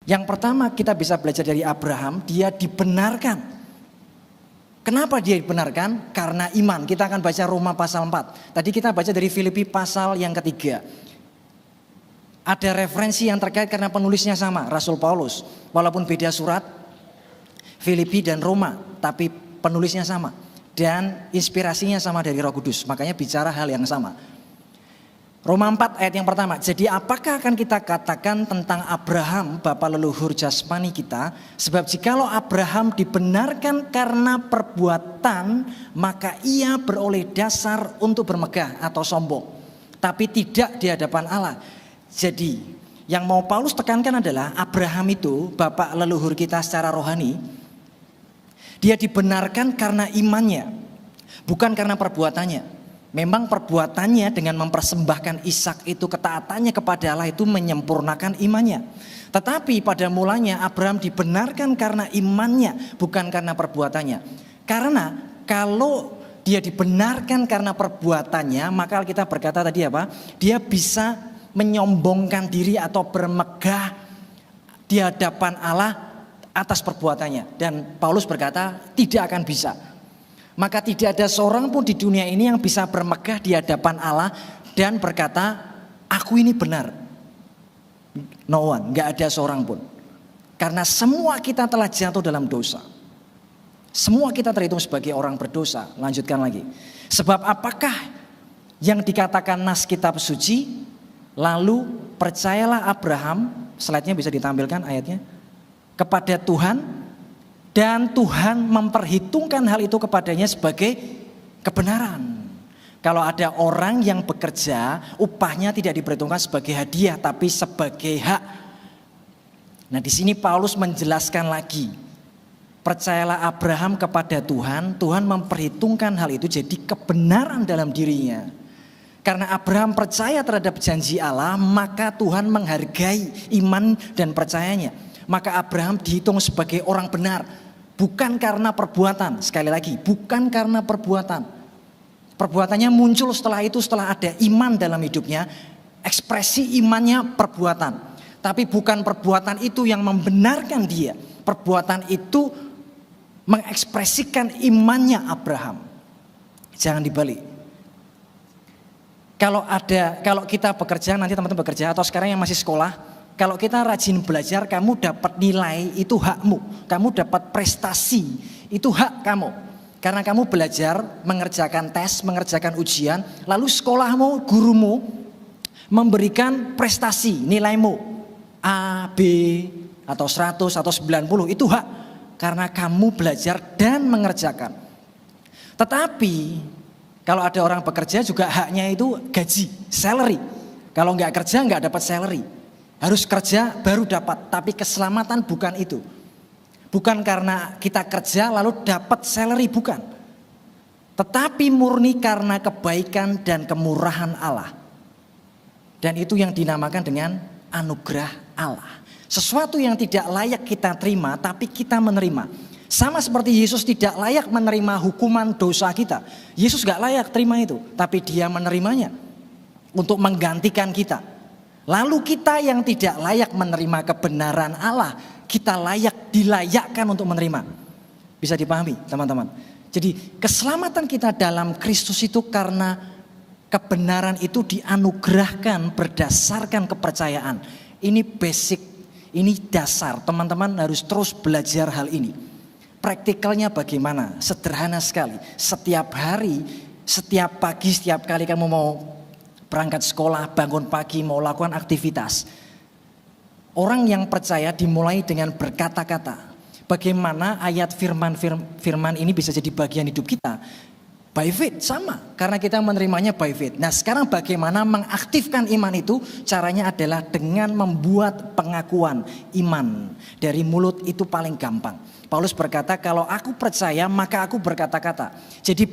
Yang pertama kita bisa belajar dari Abraham, dia dibenarkan. Kenapa dia dibenarkan? Karena iman. Kita akan baca Roma pasal 4. Tadi kita baca dari Filipi pasal yang ketiga. Ada referensi yang terkait karena penulisnya sama, Rasul Paulus. Walaupun beda surat, Filipi dan Roma, tapi penulisnya sama. Dan inspirasinya sama dari Roh Kudus, makanya bicara hal yang sama. Roma 4 ayat yang pertama. Jadi apakah akan kita katakan tentang Abraham, bapa leluhur jasmani kita? Sebab jikalau Abraham dibenarkan karena perbuatan, maka ia beroleh dasar untuk bermegah atau sombong. Tapi tidak di hadapan Allah. Jadi yang mau Paulus tekankan adalah Abraham itu bapak leluhur kita secara rohani. Dia dibenarkan karena imannya, bukan karena perbuatannya. Memang perbuatannya dengan mempersembahkan Ishak itu, ketaatannya kepada Allah itu menyempurnakan imannya. Tetapi pada mulanya Abraham dibenarkan karena imannya, bukan karena perbuatannya. Karena kalau dia dibenarkan karena perbuatannya, maka kita berkata tadi apa? Dia bisa menyombongkan diri atau bermegah di hadapan Allah atas perbuatannya. Dan Paulus berkata tidak akan bisa. Maka tidak ada seorang pun di dunia ini yang bisa bermegah di hadapan Allah dan berkata, aku ini benar. No one, gak ada seorang pun. Karena semua kita telah jatuh dalam dosa. Semua kita terhitung sebagai orang berdosa. Lanjutkan lagi. Sebab apakah yang dikatakan nas kitab suci? Lalu percayalah Abraham, slide-nya bisa ditampilkan ayatnya, kepada Tuhan. Dan Tuhan memperhitungkan hal itu kepadanya sebagai kebenaran. Kalau ada orang yang bekerja, upahnya tidak diperhitungkan sebagai hadiah, tapi sebagai hak. Nah, di sini Paulus menjelaskan lagi. Percayalah Abraham kepada Tuhan, Tuhan memperhitungkan hal itu jadi kebenaran dalam dirinya. Karena Abraham percaya terhadap janji Allah, maka Tuhan menghargai iman dan percayanya. Maka Abraham dihitung sebagai orang benar, bukan karena perbuatan. Sekali lagi, bukan karena perbuatan. Perbuatannya muncul setelah itu, setelah ada iman dalam hidupnya. Ekspresi imannya perbuatan. Tapi bukan perbuatan itu yang membenarkan dia. Perbuatan itu mengekspresikan imannya Abraham. Jangan dibalik. Kalau kita bekerja, nanti teman-teman bekerja atau sekarang yang masih sekolah, kalau kita rajin belajar, kamu dapat nilai, itu hakmu. Kamu dapat prestasi, itu hak kamu. Karena kamu belajar, mengerjakan tes, mengerjakan ujian, lalu sekolahmu, gurumu memberikan prestasi, nilaimu A, B, atau 100, atau 90, itu hak. Karena kamu belajar dan mengerjakan. Tetapi kalau ada orang bekerja juga haknya itu gaji, salary. Kalau nggak kerja nggak dapat salary. Harus kerja baru dapat, tapi keselamatan bukan itu. Bukan karena kita kerja lalu dapat salary, bukan. Tetapi murni karena kebaikan dan kemurahan Allah. Dan itu yang dinamakan dengan anugerah Allah. Sesuatu yang tidak layak kita terima, tapi kita menerima. Sama seperti Yesus tidak layak menerima hukuman dosa kita. Yesus gak layak terima itu, tapi dia menerimanya untuk menggantikan kita. Lalu kita yang tidak layak menerima kebenaran Allah, kita dilayakkan untuk menerima. Bisa dipahami teman-teman. Jadi keselamatan kita dalam Kristus itu karena kebenaran itu dianugerahkan berdasarkan kepercayaan. Ini basic, ini dasar. Teman-teman harus terus belajar hal ini. Praktikalnya bagaimana? Sederhana sekali. Setiap hari, setiap pagi, setiap kali kamu mau berangkat sekolah, bangun pagi, mau lakukan aktivitas. Orang yang percaya dimulai dengan berkata-kata. Bagaimana ayat firman ini bisa jadi bagian hidup kita? By faith, sama. Karena kita menerimanya by faith. Nah sekarang bagaimana mengaktifkan iman itu? Caranya adalah dengan membuat pengakuan iman. Dari mulut itu paling gampang. Paulus berkata, kalau aku percaya maka aku berkata-kata. Jadi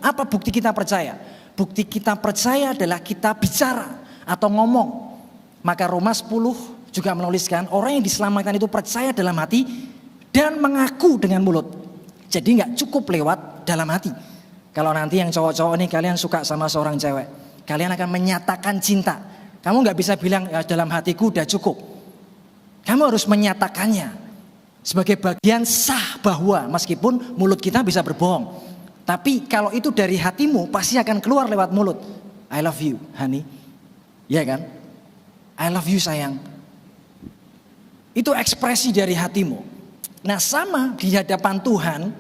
apa bukti kita percaya? Bukti kita percaya adalah kita bicara atau ngomong. Maka Roma 10 juga menuliskan orang yang diselamatkan itu percaya dalam hati dan mengaku dengan mulut. Jadi gak cukup lewat dalam hati. Kalau nanti yang cowok-cowok ini kalian suka sama seorang cewek, kalian akan menyatakan cinta. Kamu gak bisa bilang ya, dalam hatiku udah cukup. Kamu harus menyatakannya sebagai bagian sah bahwa meskipun mulut kita bisa berbohong. Tapi kalau itu dari hatimu pasti akan keluar lewat mulut. I love you, honey. Ya kan? I love you, sayang. Itu ekspresi dari hatimu. Nah, sama di hadapan Tuhan,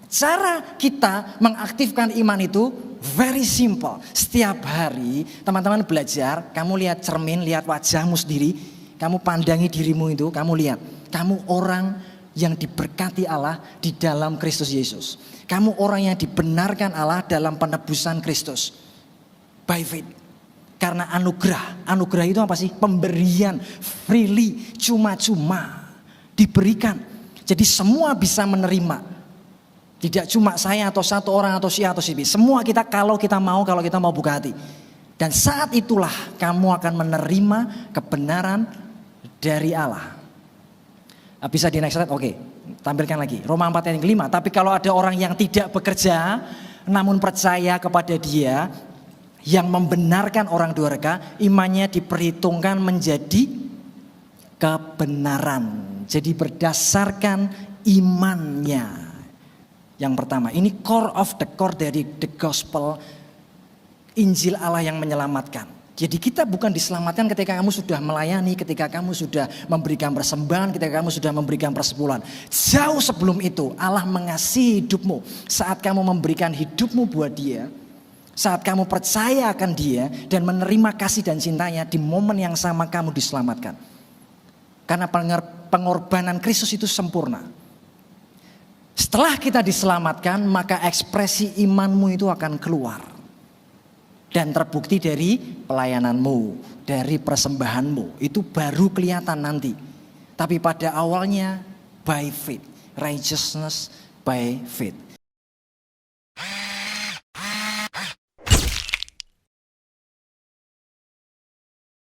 cara kita mengaktifkan iman itu very simple. Setiap hari teman-teman belajar, kamu lihat cermin, lihat wajahmu sendiri. Kamu pandangi dirimu itu, kamu lihat. Kamu orang yang diberkati Allah di dalam Kristus Yesus. Kamu orang yang dibenarkan Allah dalam penebusan Kristus. By faith. Karena anugerah. Anugerah itu apa sih? Pemberian freely, cuma-cuma. Diberikan. Jadi semua bisa menerima. Tidak cuma saya atau satu orang atau si A atau si B. Semua kita kalau kita mau buka hati. Dan saat itulah kamu akan menerima kebenaran dari Allah. Bisa di next slide? Oke, tampilkan lagi. Roma 4 ayat 5. Tapi kalau ada orang yang tidak bekerja, namun percaya kepada Dia yang membenarkan orang durhaka, imannya diperhitungkan menjadi kebenaran. Jadi berdasarkan imannya. Yang pertama, ini core of the core dari the gospel, Injil Allah yang menyelamatkan. Jadi kita bukan diselamatkan ketika kamu sudah melayani, ketika kamu sudah memberikan persembahan, ketika kamu sudah memberikan persepuluhan. Jauh sebelum itu Allah mengasihi hidupmu. Saat kamu memberikan hidupmu buat Dia, saat kamu percaya akan Dia dan menerima kasih dan cintanya, di momen yang sama kamu diselamatkan. Karena pengorbanan Kristus itu sempurna. Setelah kita diselamatkan, maka ekspresi imanmu itu akan keluar. Dan terbukti dari pelayananmu, dari persembahanmu. Itu baru kelihatan nanti. Tapi pada awalnya by faith. Righteousness by faith.